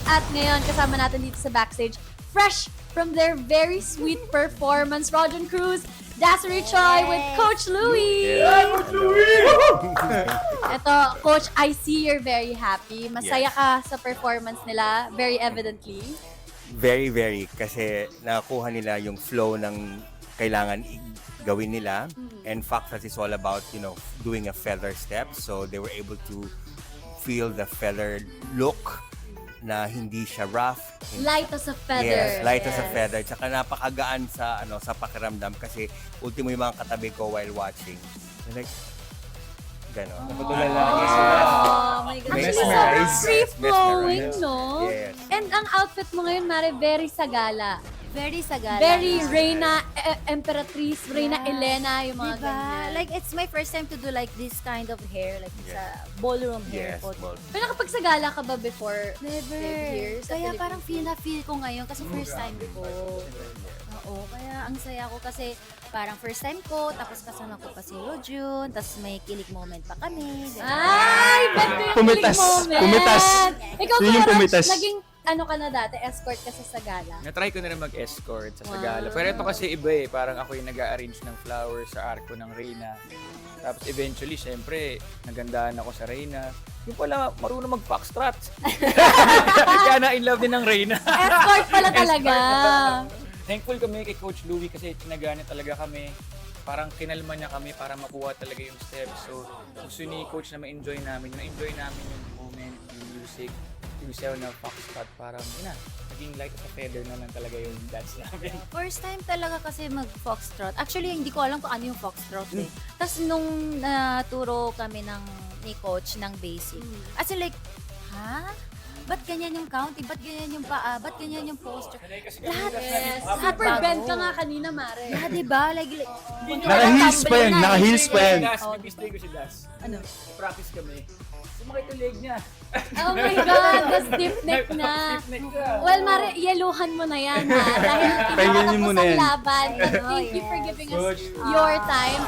At ngayon, kasama natin dito sa backstage, fresh from their very sweet performance, Rodjon Cruz, Dassery Choi with Coach Louie. Ito, Coach, I see you're very happy. Masaya ka sa performance nila, very evidently. Very, very. Kasi nakuha nila yung flow ng kailangan gawin nila. And Foxtrot is all about, doing a feather step. So they were able to feel the feather look na hindi siya rough. Light as a feather. Yes, light as a feather. Tsaka napakagaan sa pakiramdam kasi ultimo yung mga katabi ko while watching. Like, gano'n. Napatulala Oh my God. Actually, sobrang Mesmerized. free-flowing, no? Yes. And ang outfit mo ngayon, Mare, very sagala. Very sagala. Very Reina, Emperatriz, Reina Yeah. Elena, yung mga Diba? ganyan. Like, it's my first time to do like this kind of hair. Like, it's a ballroom hair. Yes, well, Pero nakapagsagala ka ba before? Never. Here sa Kaya Philippines? parang feel ko ngayon kasi first time ko. Oo, kaya ang saya ko kasi parang first time ko, tapos kasama ko pa si Rodjon, tapos may kilig moment pa kami. Diba? Ay, ba't ko yung Pumitas. kilig moment? Pumitas. Ikaw, Yun yung Kuya Raj, pumitas. naging ano ka na dati, escort ka sa Sagala. Na-try ko na rin mag-escort sa Wow. Sagala. Pero ito kasi iba eh. Parang ako yung nag-a-arrange ng flowers sa arko ng Reyna. Tapos eventually, syempre, nagandahan ako sa Reyna. Yung pala, marunong mag-foxtrot. Kaya na in love din ng Reyna. Escort pala talaga. Thankful kami kay Coach Louie kasi tinagaan niya talaga kami. Parang kinalma niya kami para makuha talaga yung steps. So, gusto ni Coach na ma-enjoy namin. Na-enjoy namin yung moment, yung music, yung sayo na foxtrot. Parang, naging light as a feather na lang talaga yung dance namin. First time talaga kasi mag-foxtrot. Actually, hindi ko alam kung ano yung foxtrot eh. Tapos nung naturo kami ni coach ng basic, as in like, ha? Ba't ganyan yung counting? Ba't ganyan yung paa? Ba't ganyan yung posture? Lahat. Yes. Lahat Super bago. bend ka nga kanina, Mare. Yeah, diba? Like Naka-heels pa yan. Naka-heels pa yan. Nag-stay ko si Das. Ano? Practice kami. Sumakit yung leg niya. Oh my God, the stiff neck na. Stiff neck ka. Well, Mare, yeluhan mo na yan, ha? Dahil Pahinganin mo pinakatapos na ang yan. laban. Thank you for giving us your time.